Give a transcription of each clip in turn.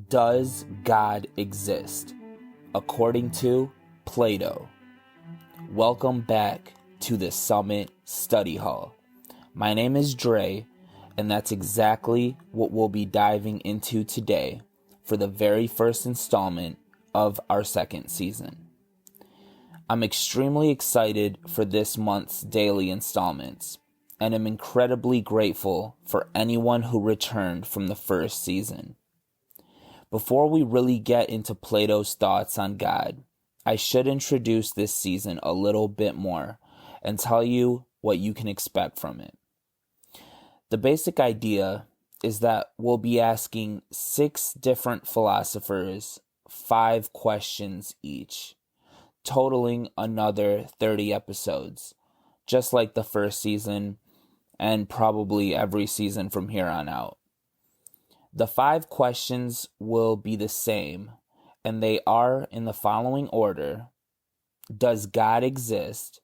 Does God exist? According to Plato. Welcome back to the Summit Study Hall. My name is Dre, and that's exactly what we'll be diving into today for the very first installment of our second season. I'm extremely excited for this month's daily installments, and am incredibly grateful for anyone who returned from the first season. Before we really get into Plato's thoughts on God, I should introduce this season a little bit more and tell you what you can expect from it. The basic idea is that we'll be asking 6 different philosophers 5 questions each, totaling another 30 episodes, just like the first season and probably every season from here on out. The 5 questions will be the same, and they are in the following order: Does God exist?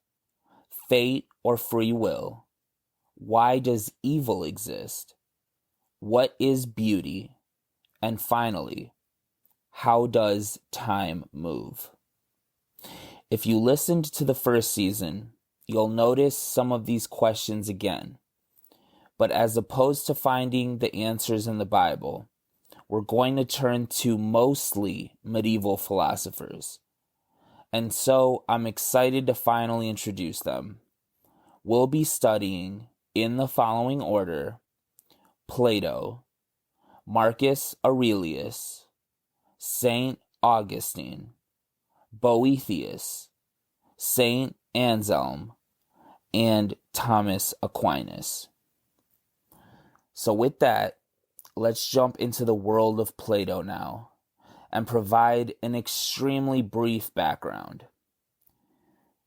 Fate or free will? Why does evil exist? What is beauty? And finally, how does time move? If you listened to the first season, you'll notice some of these questions again. But as opposed to finding the answers in the Bible, we're going to turn to mostly medieval philosophers. And so I'm excited to finally introduce them. We'll be studying, in the following order, Plato, Marcus Aurelius, Saint Augustine, Boethius, Saint Anselm, and Thomas Aquinas. So with that, let's jump into the world of Plato now and provide an extremely brief background.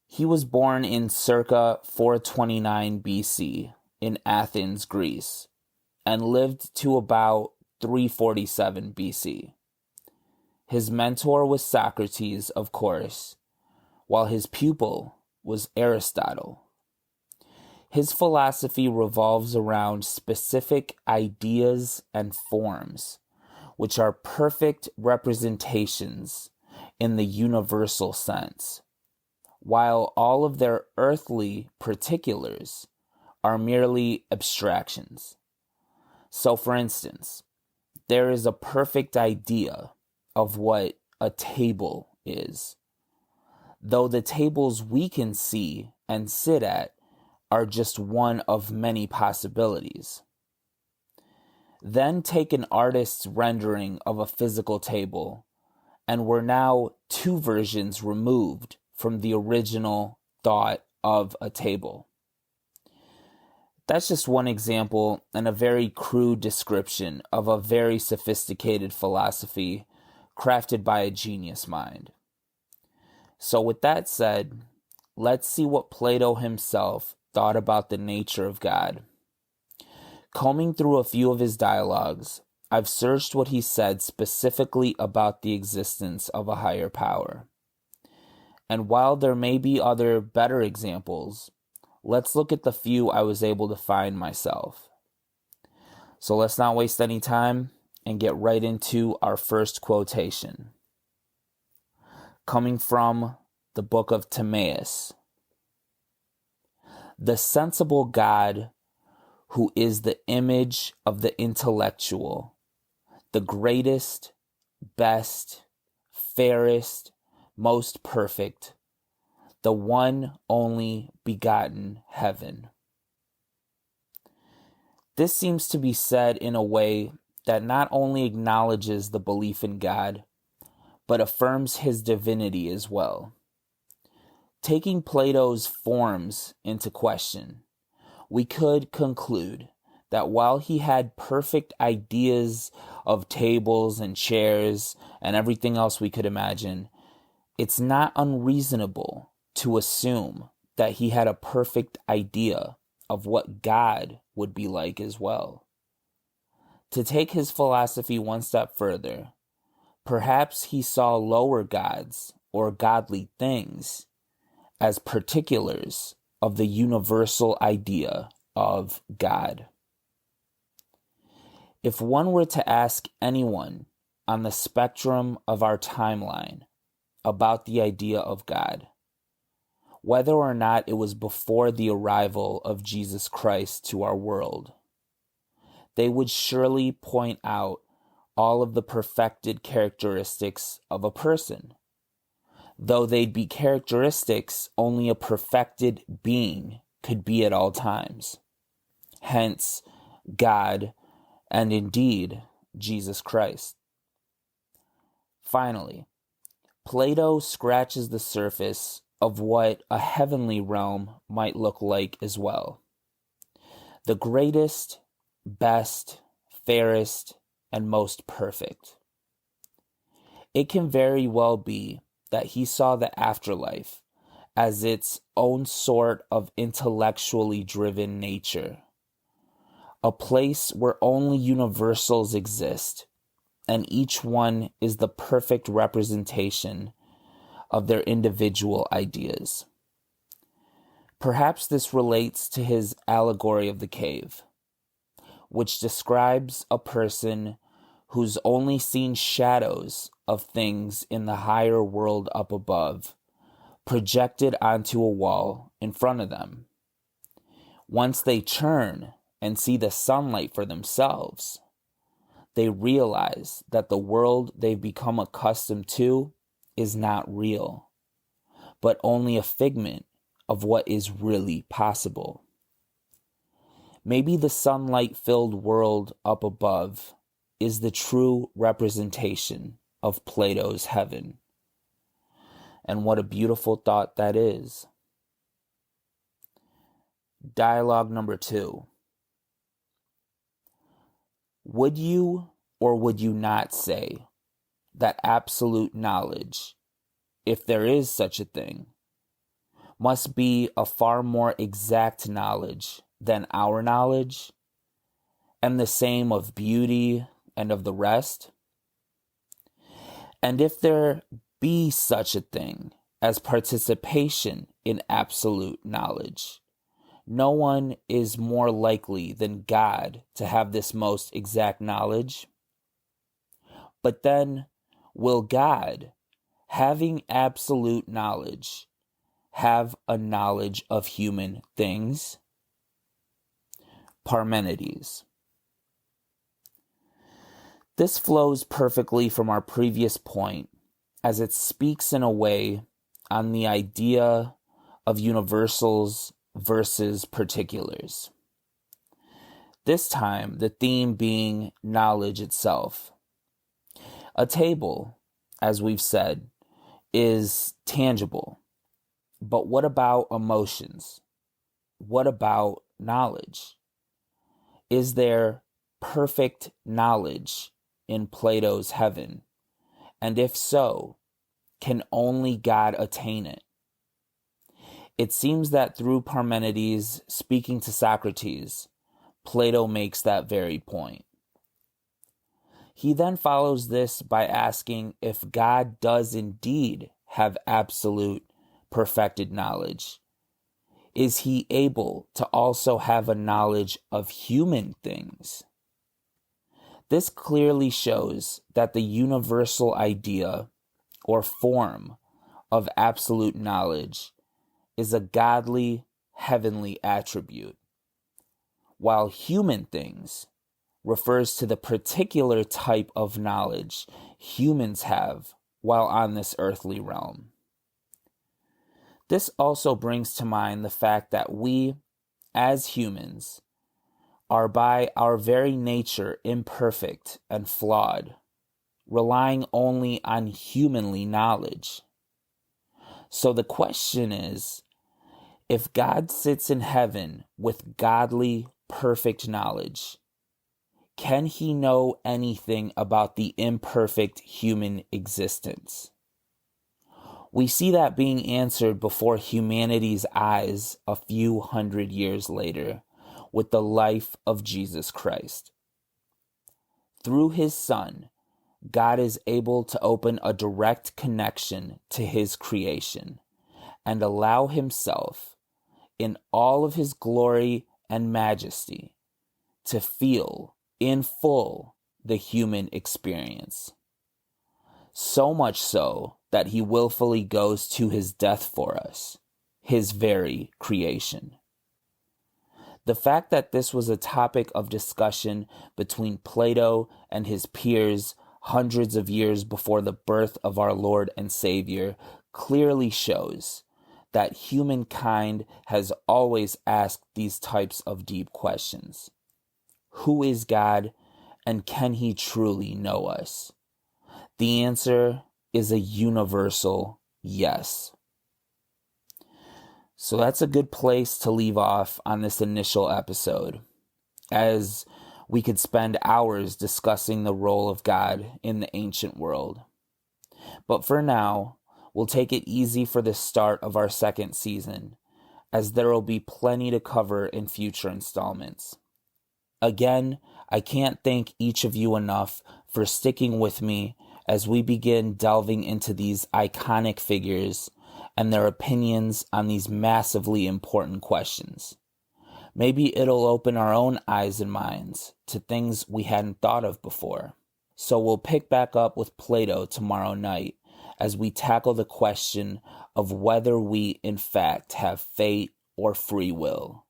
He was born in circa 429 BC in Athens, Greece, and lived to about 347 BC. His mentor was Socrates, of course, while his pupil was Aristotle. His philosophy revolves around specific ideas and forms, which are perfect representations in the universal sense, while all of their earthly particulars are merely abstractions. So, for instance, there is a perfect idea of what a table is, though the tables we can see and sit at are just one of many possibilities. Then take an artist's rendering of a physical table, and we're now 2 versions removed from the original thought of a table. That's just one example and a very crude description of a very sophisticated philosophy crafted by a genius mind. So with that said, let's see what Plato himself thought about the nature of God. Combing through a few of his dialogues, I've searched what he said specifically about the existence of a higher power. And while there may be other better examples, let's look at the few I was able to find myself. So let's not waste any time and get right into our first quotation. Coming from the book of Timaeus. The sensible God, who is the image of the intellectual, the greatest, best, fairest, most perfect, the one only begotten heaven. This seems to be said in a way that not only acknowledges the belief in God, but affirms his divinity as well. Taking Plato's forms into question, we could conclude that while he had perfect ideas of tables and chairs and everything else we could imagine, it's not unreasonable to assume that he had a perfect idea of what God would be like as well. To take his philosophy one step further, perhaps he saw lower gods or godly things as particulars of the universal idea of God. If one were to ask anyone on the spectrum of our timeline about the idea of God, whether or not it was before the arrival of Jesus Christ to our world, they would surely point out all of the perfected characteristics of a person, though they'd be characteristics only a perfected being could be at all times. Hence, God, and indeed, Jesus Christ. Finally, Plato scratches the surface of what a heavenly realm might look like as well. The greatest, best, fairest, and most perfect. It can very well be that he saw the afterlife as its own sort of intellectually driven nature, a place where only universals exist, and each one is the perfect representation of their individual ideas. Perhaps this relates to his allegory of the cave, which describes a person who's only seen shadows of things in the higher world up above, projected onto a wall in front of them. Once they turn and see the sunlight for themselves, they realize that the world they've become accustomed to is not real, but only a figment of what is really possible. Maybe the sunlight-filled world up above is the true representation of Plato's heaven. And what a beautiful thought that is. Dialogue number 2. Would you or would you not say that absolute knowledge, if there is such a thing, must be a far more exact knowledge than our knowledge, and the same of beauty and of the rest? And if there be such a thing as participation in absolute knowledge, no one is more likely than God to have this most exact knowledge. But then, will God, having absolute knowledge, have a knowledge of human things? Parmenides. This flows perfectly from our previous point, as it speaks in a way on the idea of universals versus particulars. This time, the theme being knowledge itself. A table, as we've said, is tangible. But what about emotions? What about knowledge? Is there perfect knowledge in Plato's heaven? And if so, can only God attain it? It seems that through Parmenides speaking to Socrates, Plato makes that very point. He then follows this by asking if God does indeed have absolute perfected knowledge. Is he able to also have a knowledge of human things? This clearly shows that the universal idea or form of absolute knowledge is a godly, heavenly attribute, while human things refers to the particular type of knowledge humans have while on this earthly realm. This also brings to mind the fact that we, as humans, are by our very nature imperfect and flawed, relying only on humanly knowledge. So the question is, if God sits in heaven with godly, perfect knowledge, can he know anything about the imperfect human existence? We see that being answered before humanity's eyes a few hundred years later with the life of Jesus Christ. Through his Son, God is able to open a direct connection to his creation and allow himself, in all of his glory and majesty, to feel in full the human experience. so much so that he willfully goes to his death for us, his very creation. The fact that this was a topic of discussion between Plato and his peers hundreds of years before the birth of our Lord and Savior clearly shows that humankind has always asked these types of deep questions. Who is God, and can he truly know us? The answer is a universal yes. So that's a good place to leave off on this initial episode, as we could spend hours discussing the role of God in the ancient world. But for now, we'll take it easy for the start of our second season, as there will be plenty to cover in future installments. Again, I can't thank each of you enough for sticking with me as we begin delving into these iconic figures and their opinions on these massively important questions. Maybe it'll open our own eyes and minds to things we hadn't thought of before. So we'll pick back up with Plato tomorrow night as we tackle the question of whether we in fact have fate or free will.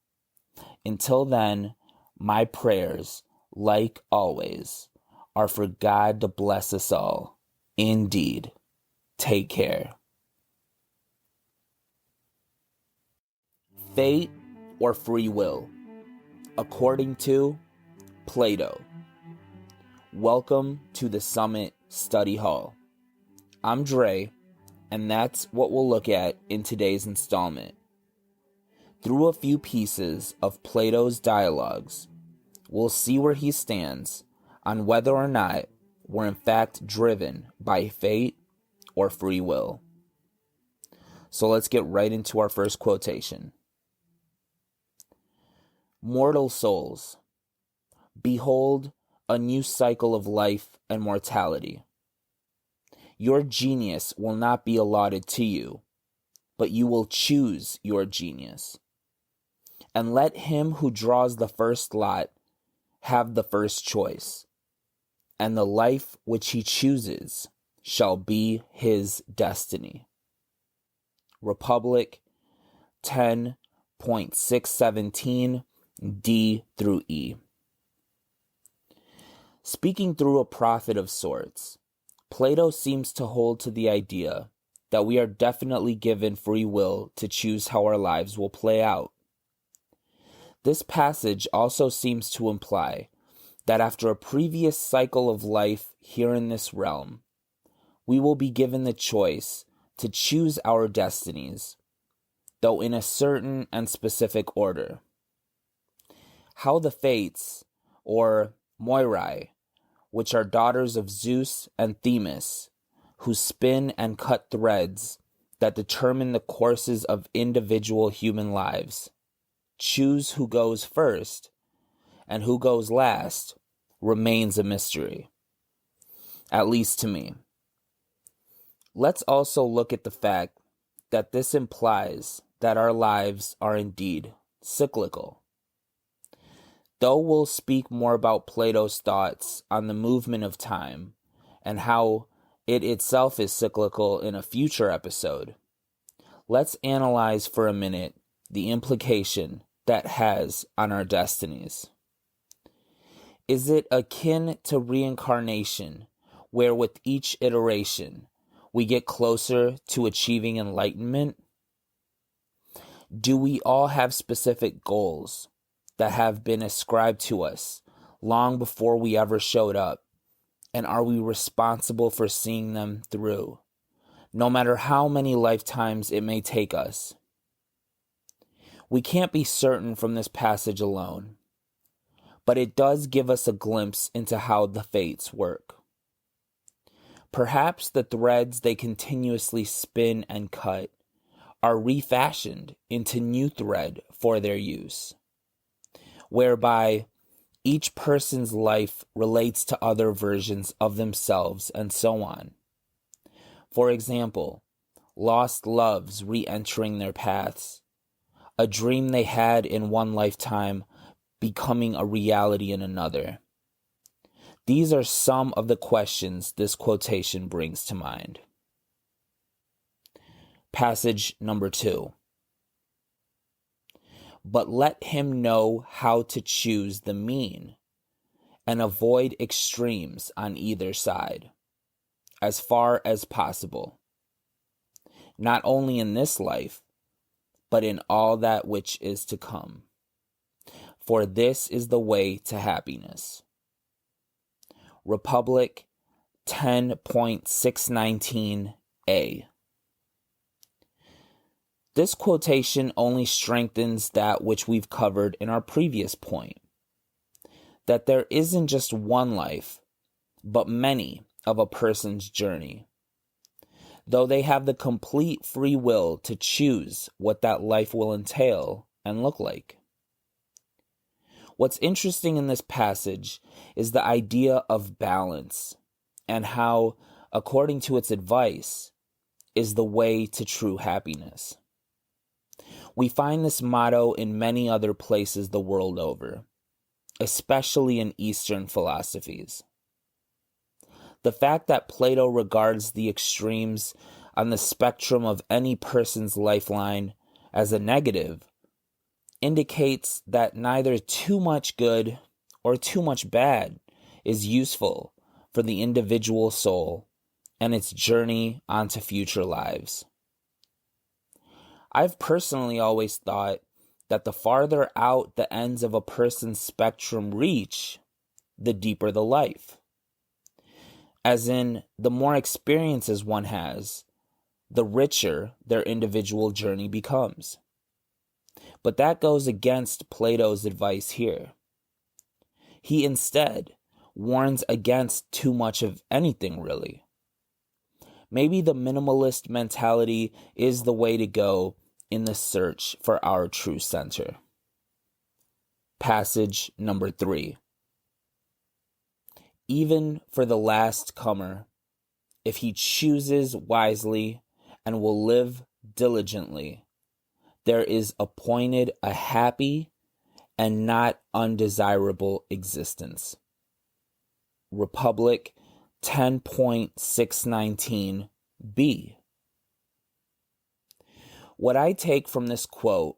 Until then, my prayers, like always, are for God to bless us all. Indeed. Take care. Fate or free will, according to Plato. Welcome to the Summit Study Hall. I'm Dre, and that's what we'll look at in today's installment. Through a few pieces of Plato's dialogues, we'll see where he stands on whether or not we're in fact driven by fate or free will. So let's get right into our first quotation. Mortal souls, behold a new cycle of life and mortality. Your genius will not be allotted to you, but you will choose your genius. And let him who draws the first lot have the first choice, and the life which he chooses shall be his destiny. Republic 10.617 D through E. Speaking through a prophet of sorts, Plato seems to hold to the idea that we are definitely given free will to choose how our lives will play out. This passage also seems to imply that after a previous cycle of life here in this realm, we will be given the choice to choose our destinies, though in a certain and specific order. How the Fates, or Moirai, which are daughters of Zeus and Themis, who spin and cut threads that determine the courses of individual human lives, choose who goes first and who goes last, remains a mystery, at least to me. Let's also look at the fact that this implies that our lives are indeed cyclical. Though we'll speak more about Plato's thoughts on the movement of time and how it itself is cyclical in a future episode, let's analyze for a minute the implication that has on our destinies. Is it akin to reincarnation, where with each iteration we get closer to achieving enlightenment? Do we all have specific goals that have been ascribed to us long before we ever showed up? And are we responsible for seeing them through, no matter how many lifetimes it may take us? We can't be certain from this passage alone, but it does give us a glimpse into how the fates work. Perhaps the threads they continuously spin and cut are refashioned into new thread for their use, whereby each person's life relates to other versions of themselves and so on. For example, lost loves re-entering their paths, a dream they had in one lifetime becoming a reality in another. These are some of the questions this quotation brings to mind. Passage number 2. But let him know how to choose the mean and avoid extremes on either side, as far as possible, not only in this life, but in all that which is to come. For this is the way to happiness. Republic 10.619a. This quotation only strengthens that which we've covered in our previous point, that there isn't just one life, but many of a person's journey, though they have the complete free will to choose what that life will entail and look like. What's interesting in this passage is the idea of balance and how, according to its advice, is the way to true happiness. We find this motto in many other places the world over, especially in Eastern philosophies. The fact that Plato regards the extremes on the spectrum of any person's lifeline as a negative indicates that neither too much good or too much bad is useful for the individual soul and its journey onto future lives. I've personally always thought that the farther out the ends of a person's spectrum reach, the deeper the life. As in, the more experiences one has, the richer their individual journey becomes. But that goes against Plato's advice here. He instead warns against too much of anything, really. Maybe the minimalist mentality is the way to go in the search for our true center. Passage number 3. Even for the last comer, if he chooses wisely and will live diligently, there is appointed a happy and not undesirable existence. Republic 10.619b. What I take from this quote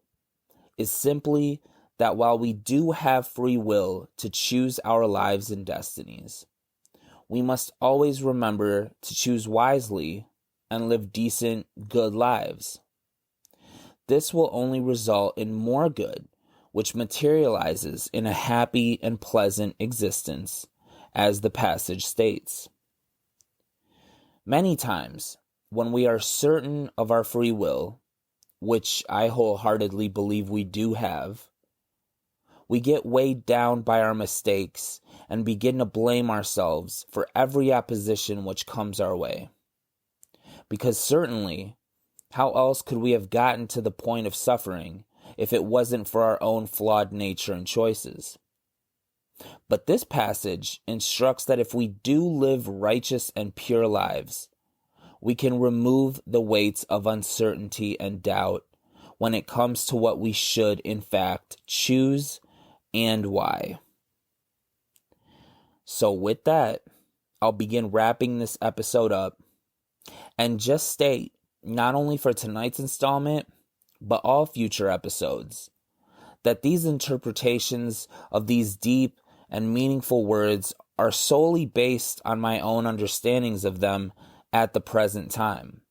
is simply that while we do have free will to choose our lives and destinies, we must always remember to choose wisely and live decent, good lives. This will only result in more good, which materializes in a happy and pleasant existence, as the passage states. Many times, when we are certain of our free will, which I wholeheartedly believe we do have, we get weighed down by our mistakes and begin to blame ourselves for every opposition which comes our way. Because certainly, how else could we have gotten to the point of suffering if it wasn't for our own flawed nature and choices? But this passage instructs that if we do live righteous and pure lives, we can remove the weights of uncertainty and doubt when it comes to what we should, in fact, choose and why. So with that, I'll begin wrapping this episode up and just state, not only for tonight's installment, but all future episodes, that these interpretations of these deep and meaningful words are solely based on my own understandings of them at the present time.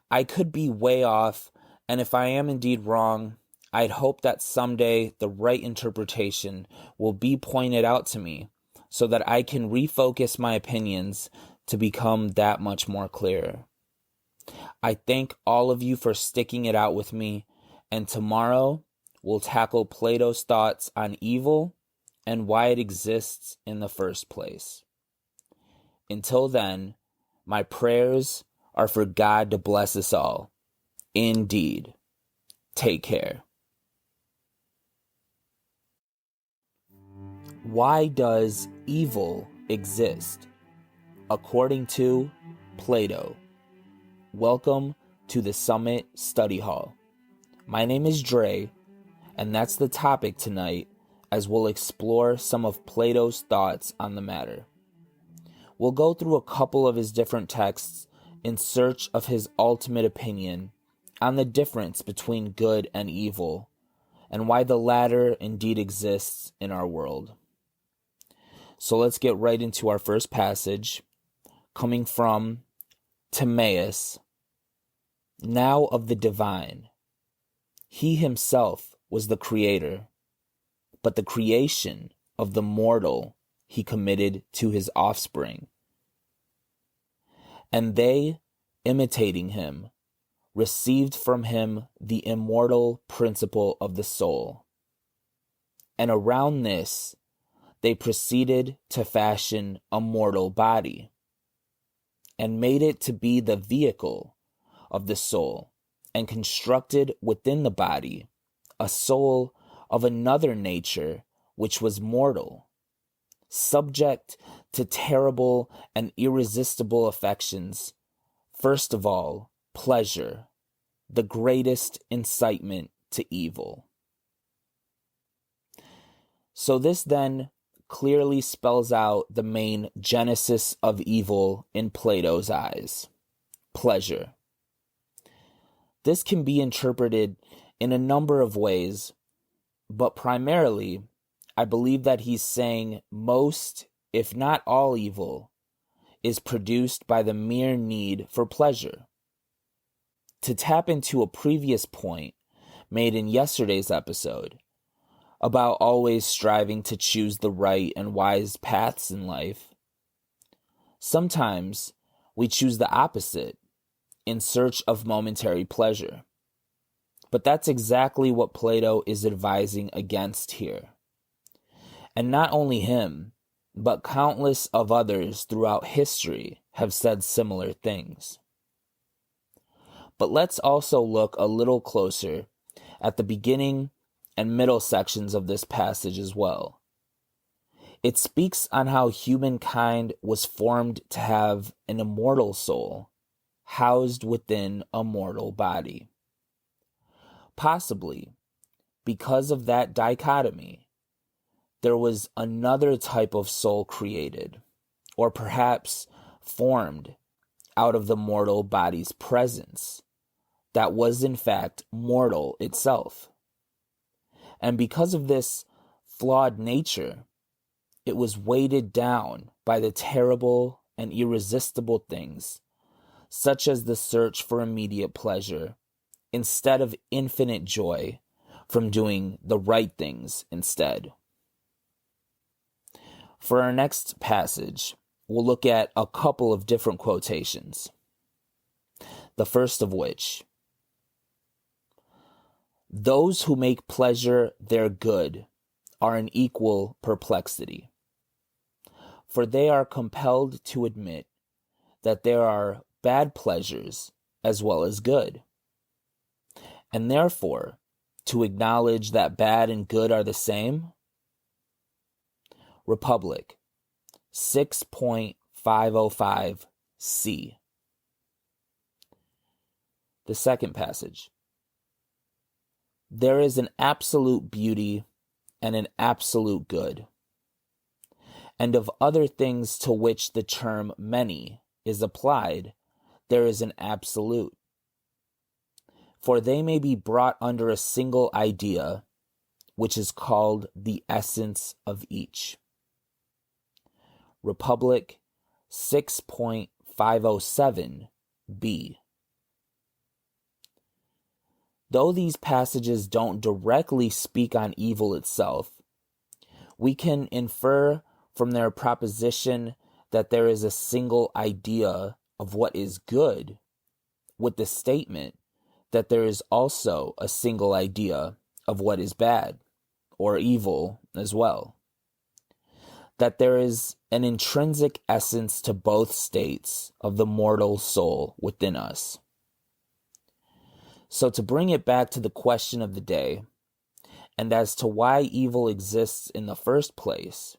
I could be way off, and if I am indeed wrong, I'd hope that someday the right interpretation will be pointed out to me so that I can refocus my opinions to become that much more clear. I thank all of you for sticking it out with me, and tomorrow we'll tackle Plato's thoughts on evil and why it exists in the first place. Until then, my prayers are for God to bless us all. Indeed. Take care. Why does evil exist? According to Plato. Welcome to the Summit Study Hall. My name is Dre, and that's the topic tonight as we'll explore some of Plato's thoughts on the matter. We'll go through a couple of his different texts in search of his ultimate opinion on the difference between good and evil, and why the latter indeed exists in our world. So let's get right into our first passage, coming from Timaeus. Now of the divine, he himself was the creator, but the creation of the mortal he committed to his offspring. And they, imitating him, received from him the immortal principle of the soul. And around this, they proceeded to fashion a mortal body, and made it to be the vehicle of the soul, and constructed within the body a soul of another nature which was mortal, subject to terrible and irresistible affections, first of all, pleasure, the greatest incitement to evil. So this then clearly spells out the main genesis of evil in Plato's eyes: pleasure. This can be interpreted in a number of ways, but primarily, I believe that he's saying most, if not all evil, is produced by the mere need for pleasure. To tap into a previous point made in yesterday's episode about always striving to choose the right and wise paths in life, sometimes we choose the opposite in search of momentary pleasure. But that's exactly what Plato is advising against here. And not only him, but countless of others throughout history have said similar things. But let's also look a little closer at the beginning and middle sections of this passage as well. It speaks on how humankind was formed to have an immortal soul housed within a mortal body. Possibly, because of that dichotomy, there was another type of soul created, or perhaps formed out of the mortal body's presence, that was in fact mortal itself. And because of this flawed nature, it was weighted down by the terrible and irresistible things, such as the search for immediate pleasure, instead of infinite joy from doing the right things instead. For our next passage, we'll look at a couple of different quotations. The first of which: those who make pleasure their good are in equal perplexity, for they are compelled to admit that there are bad pleasures as well as good, and therefore to acknowledge that bad and good are the same. Republic 6.505c. The second passage: there is an absolute beauty and an absolute good, and of other things to which the term many is applied, there is an absolute. For they may be brought under a single idea, which is called the essence of each. Republic 6.507b. Though these passages don't directly speak on evil itself, we can infer from their proposition that there is a single idea of what is good, with the statement that there is also a single idea of what is bad, or evil as well. That there is an intrinsic essence to both states of the mortal soul within us. So to bring it back to the question of the day, and as to why evil exists in the first place,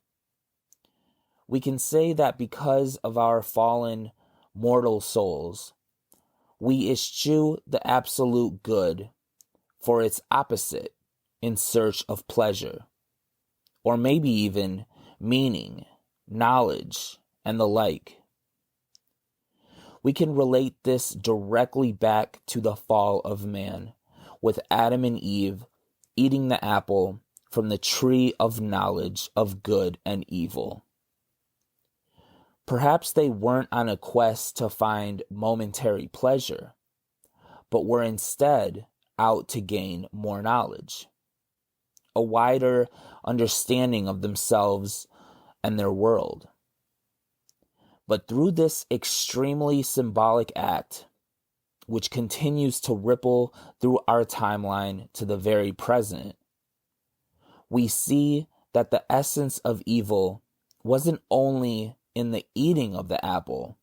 we can say that because of our fallen mortal souls, we eschew the absolute good for its opposite in search of pleasure, or maybe even meaning, knowledge, and the like. We can relate this directly back to the fall of man, with Adam and Eve eating the apple from the tree of knowledge of good and evil. Perhaps they weren't on a quest to find momentary pleasure, but were instead out to gain more knowledge, a wider understanding of themselves and their world. But through this extremely symbolic act, which continues to ripple through our timeline to the very present, we see that the essence of evil wasn't only in the eating of the apple,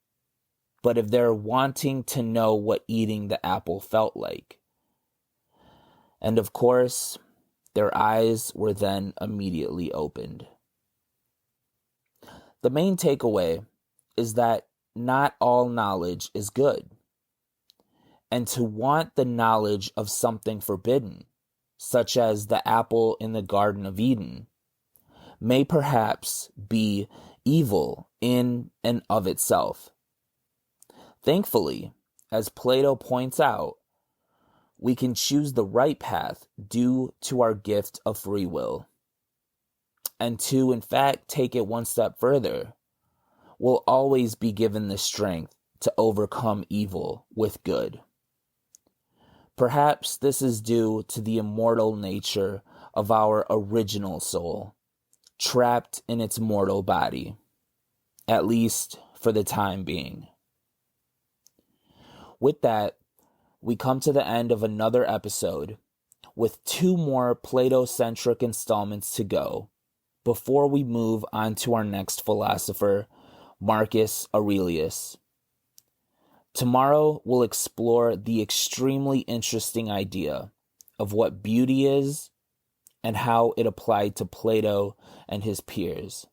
but of their wanting to know what eating the apple felt like. And of course, their eyes were then immediately opened. The main takeaway is that not all knowledge is good. And to want the knowledge of something forbidden, such as the apple in the Garden of Eden, may perhaps be evil in and of itself. Thankfully, as Plato points out, we can choose the right path due to our gift of free will. And to, in fact, take it one step further, will always be given the strength to overcome evil with good. Perhaps this is due to the immortal nature of our original soul, trapped in its mortal body, at least for the time being. With that, we come to the end of another episode with 2 more Plato-centric installments to go before we move on to our next philosopher, Marcus Aurelius. Tomorrow we'll explore the extremely interesting idea of what beauty is and how it applied to Plato and his peers.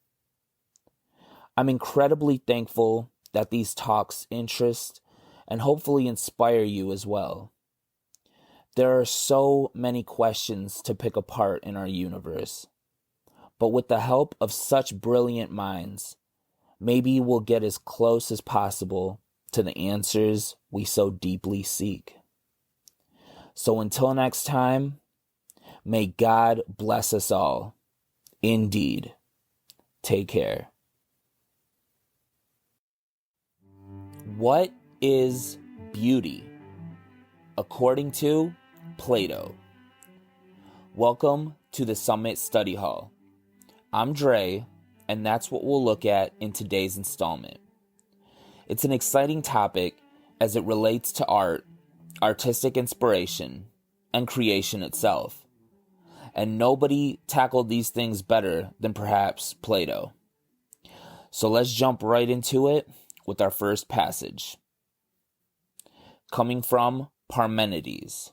I'm incredibly thankful that these talks interest and hopefully inspire you as well. There are so many questions to pick apart in our universe, but with the help of such brilliant minds, maybe we'll get as close as possible to the answers we so deeply seek. So until next time, may God bless us all. Indeed. Take care. What is beauty? According to Plato. Welcome to the Summit Study Hall. I'm Dre, and that's what we'll look at in today's installment. It's an exciting topic as it relates to art, artistic inspiration, and creation itself. And nobody tackled these things better than perhaps Plato. So let's jump right into it with our first passage. Coming from Parmenides.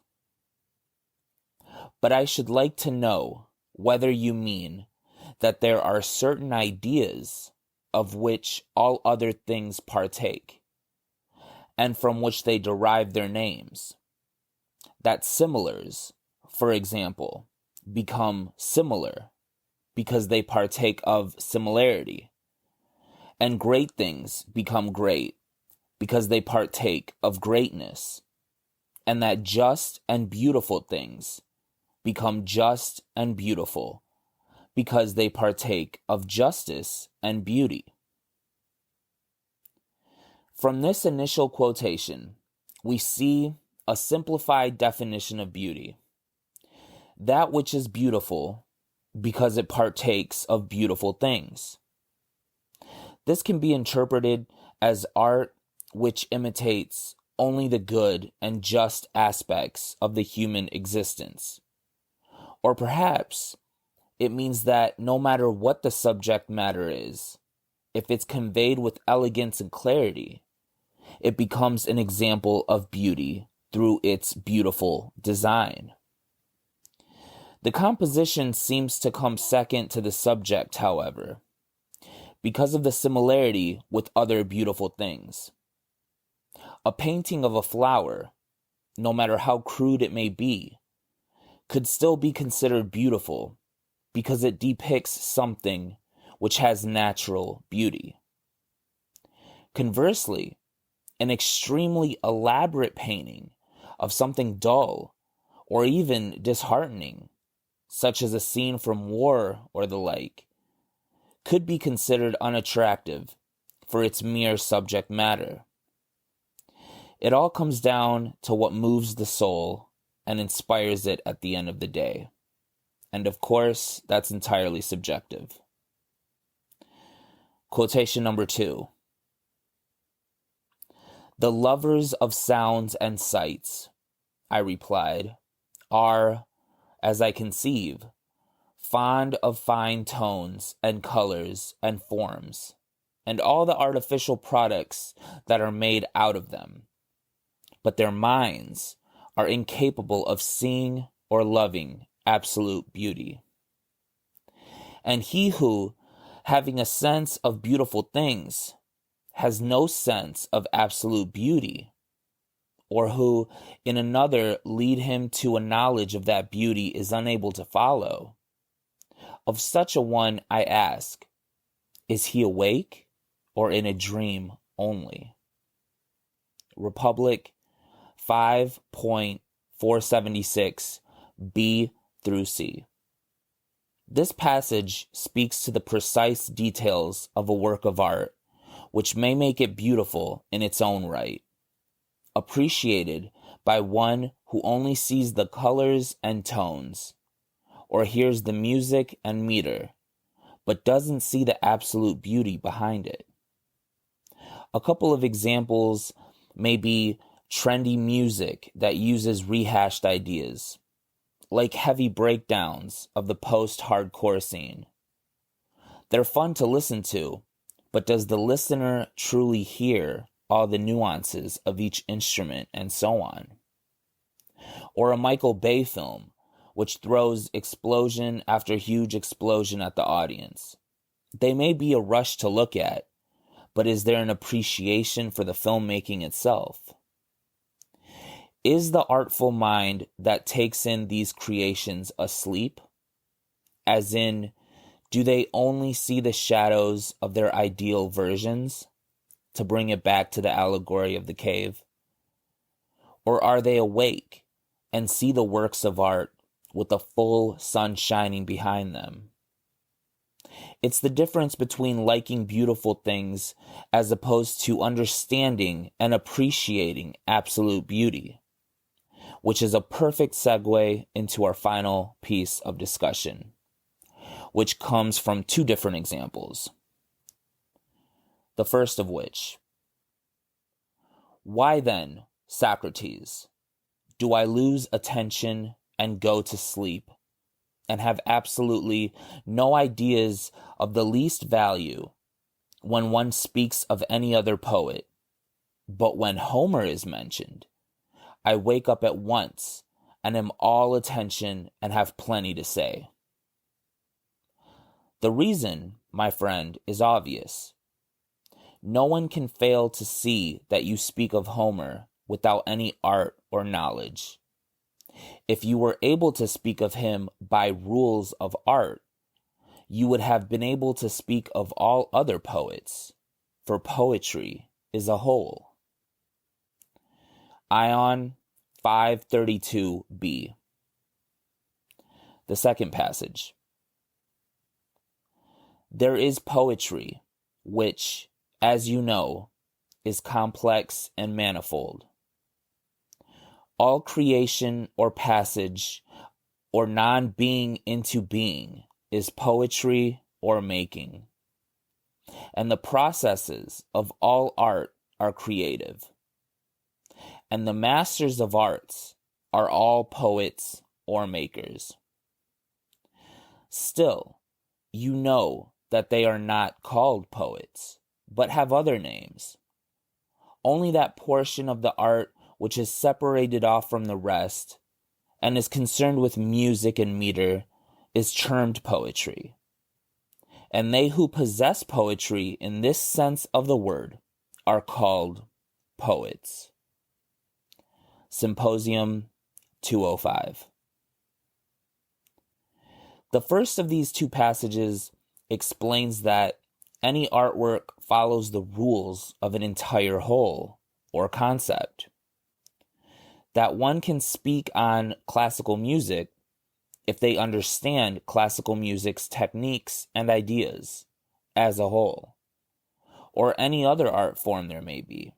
But I should like to know whether you mean that there are certain ideas of which all other things partake, and from which they derive their names. That similars, for example, become similar because they partake of similarity, and great things become great because they partake of greatness, and that just and beautiful things become just and beautiful because they partake of justice and beauty. From this initial quotation, we see a simplified definition of beauty. That which is beautiful because it partakes of beautiful things. This can be interpreted as art which imitates only the good and just aspects of the human existence. Or perhaps it means that no matter what the subject matter is, if it's conveyed with elegance and clarity, it becomes an example of beauty through its beautiful design. The composition seems to come second to the subject, however, because of the similarity with other beautiful things. A painting of a flower, no matter how crude it may be, could still be considered beautiful because it depicts something which has natural beauty. Conversely, an extremely elaborate painting of something dull or even disheartening, such as a scene from war or the like, could be considered unattractive for its mere subject matter. It all comes down to what moves the soul and inspires it at the end of the day. And of course, that's entirely subjective. Quotation number 2. "The lovers of sounds and sights," I replied, "are, as I conceive, fond of fine tones and colors and forms, and all the artificial products that are made out of them. But their minds are incapable of seeing or loving absolute beauty. And he who, having a sense of beautiful things, has no sense of absolute beauty, or who in another lead him to a knowledge of that beauty is unable to follow, of such a one I ask, is he awake or in a dream only?" Republic 5.476 B through C. This passage speaks to the precise details of a work of art, which may make it beautiful in its own right, appreciated by one who only sees the colors and tones, or hears the music and meter, but doesn't see the absolute beauty behind it. A couple of examples may be trendy music that uses rehashed ideas, like heavy breakdowns of the post-hardcore scene. They're fun to listen to, but does the listener truly hear all the nuances of each instrument and so on? Or a Michael Bay film, which throws explosion after huge explosion at the audience. They may be a rush to look at, but is there an appreciation for the filmmaking itself? Is the artful mind that takes in these creations asleep? As in, do they only see the shadows of their ideal versions, to bring it back to the allegory of the cave? Or are they awake and see the works of art with the full sun shining behind them? It's the difference between liking beautiful things as opposed to understanding and appreciating absolute beauty, which is a perfect segue into our final piece of discussion, which comes from two different examples. The first of which: "Why then, Socrates, do I lose attention and go to sleep and have absolutely no ideas of the least value when one speaks of any other poet, but when Homer is mentioned, I wake up at once and am all attention and have plenty to say?" The reason, my friend, is obvious. No one can fail to see that you speak of Homer without any art or knowledge. If you were able to speak of him by rules of art, you would have been able to speak of all other poets, for poetry is a whole. Ion 532b. The second passage: "There is poetry, which, as you know, is complex and manifold. All creation or passage or non-being into being is poetry or making. And the processes of all art are creative. And the masters of arts are all poets or makers. Still, you know that they are not called poets, but have other names. Only that portion of the art which is separated off from the rest and is concerned with music and meter is termed poetry. And they who possess poetry in this sense of the word are called poets." Symposium 205. The first of these two passages explains that Any artwork follows the rules of an entire whole or concept. That one can speak on classical music if they understand classical music's techniques and ideas as a whole, or any other art form there may be.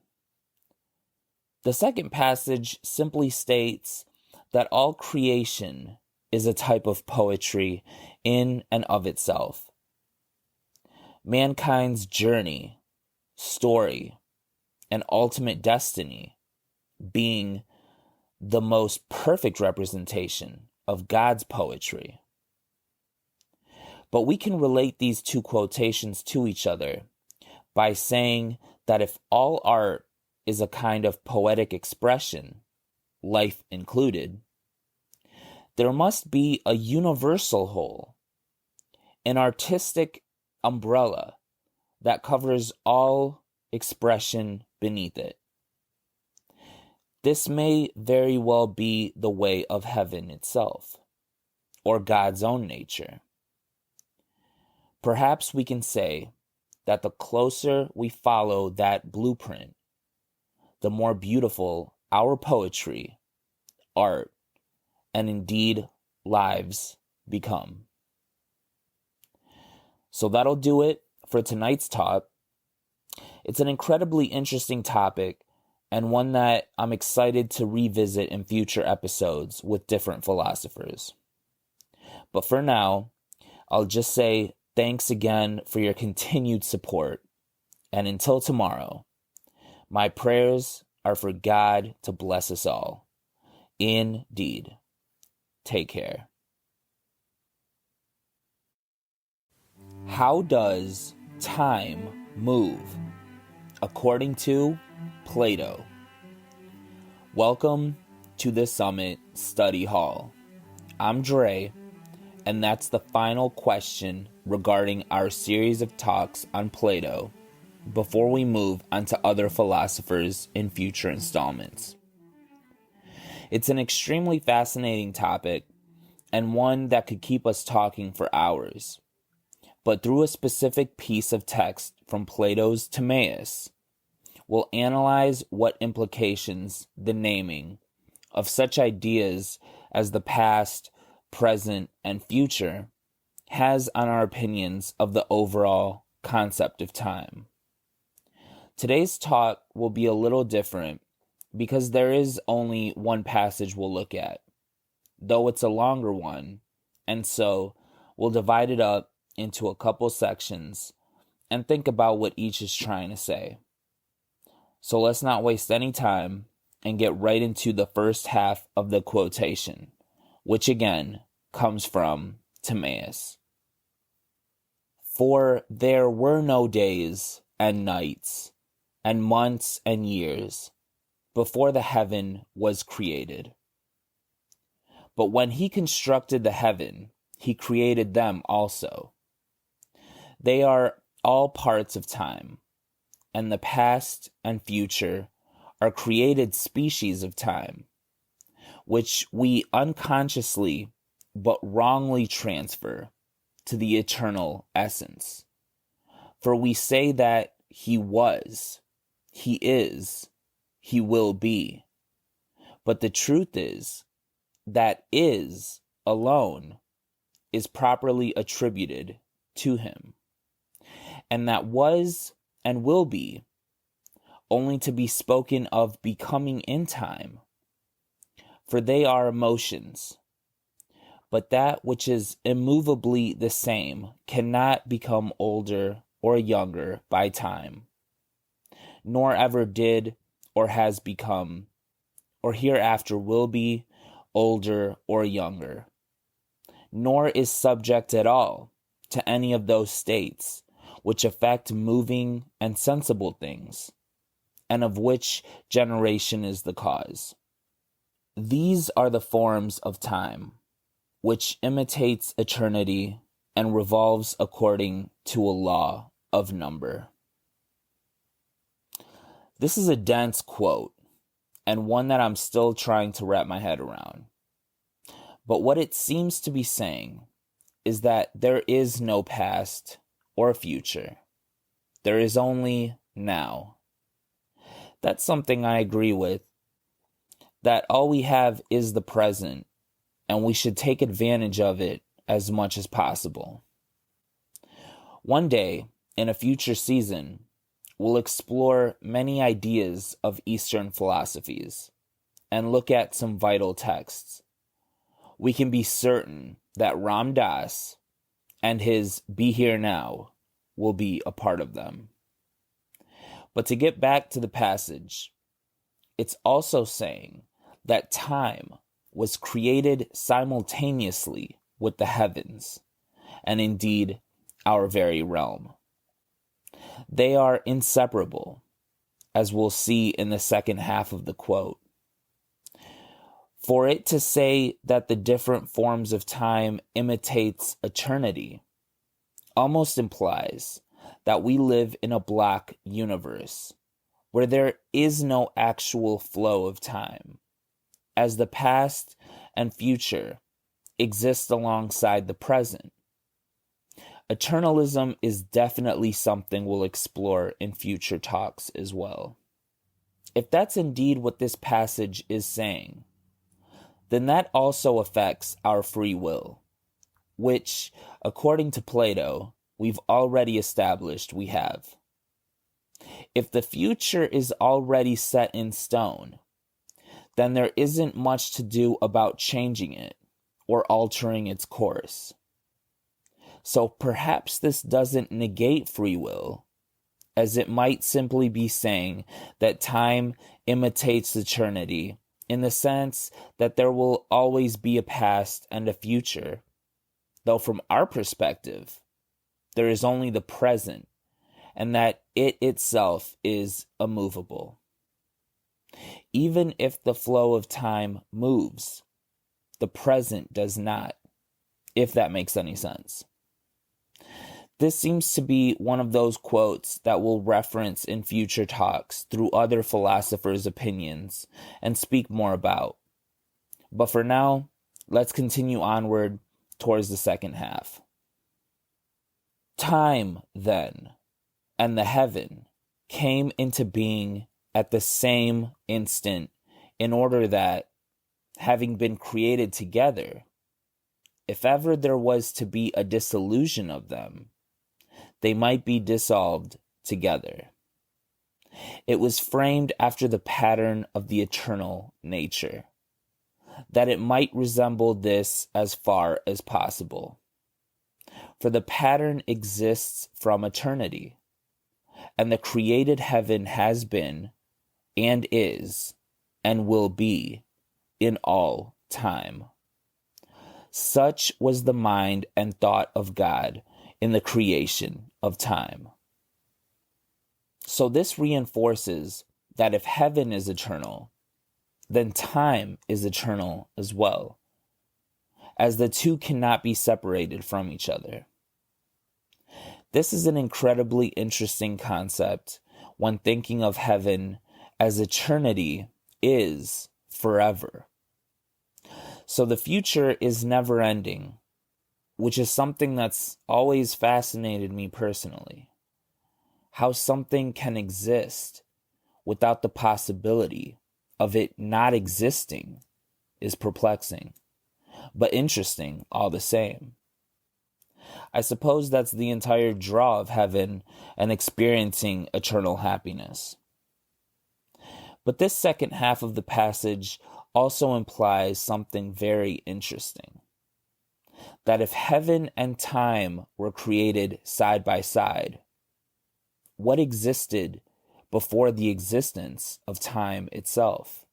The second passage simply states that all creation is a type of poetry in and of itself. Mankind's journey, story, and ultimate destiny being the most perfect representation of God's poetry. But we can relate these two quotations to each other by saying that if all art is a kind of poetic expression, life included, there must be a universal whole, an artistic umbrella that covers all expression beneath it. This may very well be the way of heaven itself, or God's own nature. Perhaps we can say that the closer we follow that blueprint, the more beautiful our poetry, art, and indeed lives become. So that'll do it for tonight's talk. It's an incredibly interesting topic, and one that I'm excited to revisit in future episodes with different philosophers. But for now, I'll just say thanks again for your continued support. And until tomorrow, my prayers are for God to bless us all. Indeed. Take care. How does time move? According to Plato. Welcome to the Summit Study Hall. I'm Dre, and that's the final question regarding our series of talks on Plato before we move on to other philosophers in future installments. It's an extremely fascinating topic and one that could keep us talking for hours. But through a specific piece of text from Plato's Timaeus, we'll analyze what implications the naming of such ideas as the past, present, and future has on our opinions of the overall concept of time. Today's talk will be a little different because there is only one passage we'll look at, though it's a longer one, and so we'll divide it up into a couple sections and think about what each is trying to say. So let's not waste any time and get right into the first half of the quotation, which again comes from Timaeus. For there were no days and nights and months and years before the heaven was created. But when he constructed the heaven, he created them also. They are all parts of time, and the past and future are created species of time, which we unconsciously but wrongly transfer to the eternal essence. For we say that he was, he is, he will be. But the truth is that is alone is properly attributed to him, and that was and will be only to be spoken of becoming in time, for they are emotions. But that which is immovably the same cannot become older or younger by time, nor ever did or has become, or hereafter will be older or younger, nor is subject at all to any of those states which affect moving and sensible things, and of which generation is the cause. These are the forms of time, which imitates eternity and revolves according to a law of number. This is a dense quote, and one that I'm still trying to wrap my head around. But what it seems to be saying is that there is no past or future, There is only now. That's something I agree with, that all we have is the present, and we should take advantage of it as much as possible. One day, in a future season, we'll explore many ideas of Eastern philosophies and look at some vital texts. We can be certain that Ram Dass and his Be Here Now will be a part of them. But to get back to the passage, it's also saying that time was created simultaneously with the heavens, and indeed our very realm. They are inseparable, as we'll see in the second half of the quote. For it to say that the different forms of time imitates eternity almost implies that we live in a block universe where there is no actual flow of time, as the past and future exist alongside the present. Eternalism is definitely something we'll explore in future talks as well. If that's indeed what this passage is saying, then that also affects our free will, which, according to Plato, we've already established we have. If the future is already set in stone, then there isn't much to do about changing it or altering its course. So perhaps this doesn't negate free will, as it might simply be saying that time imitates eternity in the sense that there will always be a past and a future, though from our perspective, there is only the present, and that it itself is immovable. Even if the flow of time moves, the present does not, if that makes any sense. This seems to be one of those quotes that we'll reference in future talks through other philosophers' opinions and speak more about. But for now, let's continue onward towards the second half. Time, then, and the heaven came into being at the same instant in order that, having been created together, if ever there was to be a dissolution of them, they might be dissolved together. It was framed after the pattern of the eternal nature, that it might resemble this as far as possible. For the pattern exists from eternity, and the created heaven has been, and is, and will be, in all time. Such was the mind and thought of God in the creation of time. So this reinforces that if heaven is eternal, then time is eternal as well, as the two cannot be separated from each other. This is an incredibly interesting concept when thinking of heaven as eternity is forever. So the future is never ending, which is something that's always fascinated me personally. How something can exist without the possibility of it not existing is perplexing, but interesting all the same. I suppose that's the entire draw of heaven and experiencing eternal happiness. But this second half of the passage also implies something very interesting. That if heaven and time were created side by side, what existed before the existence of time itself?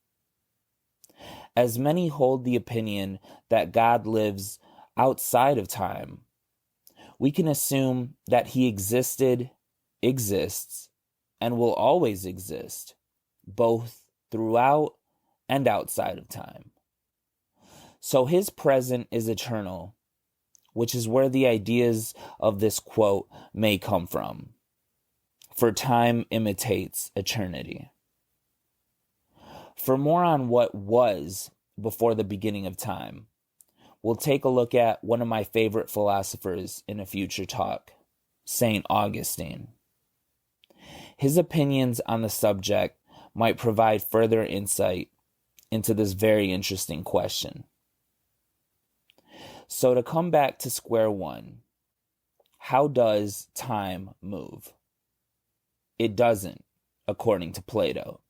As many hold the opinion that God lives outside of time, we can assume that he existed, exists, and will always exist, both throughout and outside of time. So his present is eternal, which is where the ideas of this quote may come from. For time imitates eternity. For more on what was before the beginning of time, we'll take a look at one of my favorite philosophers in a future talk, St. Augustine. His opinions on the subject might provide further insight into this very interesting question. So to come back to square one, how does time move? It doesn't, according to Plato.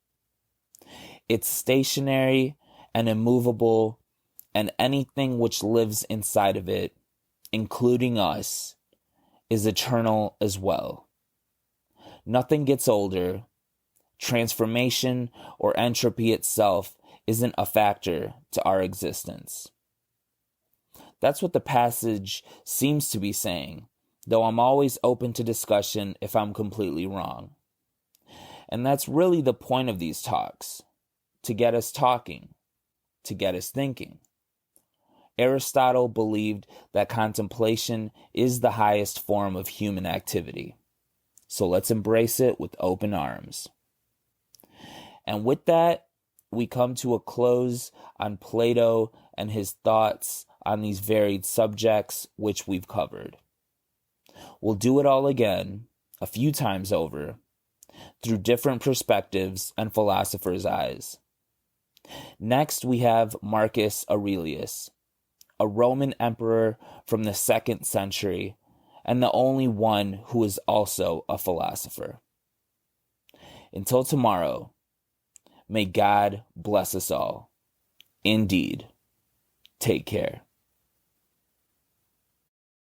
It's stationary and immovable, and anything which lives inside of it, including us, is eternal as well. Nothing gets older. Transformation or entropy itself isn't a factor to our existence. That's what the passage seems to be saying, though I'm always open to discussion if I'm completely wrong. And that's really the point of these talks, to get us talking, to get us thinking. Aristotle believed that contemplation is the highest form of human activity. So let's embrace it with open arms. And with that, we come to a close on Plato and his thoughts on these varied subjects which we've covered. We'll do it all again, a few times over, through different perspectives and philosophers' eyes. Next, we have Marcus Aurelius, a Roman emperor from the 2nd century, and the only one who is also a philosopher. Until tomorrow, may God bless us all. Indeed. Take care.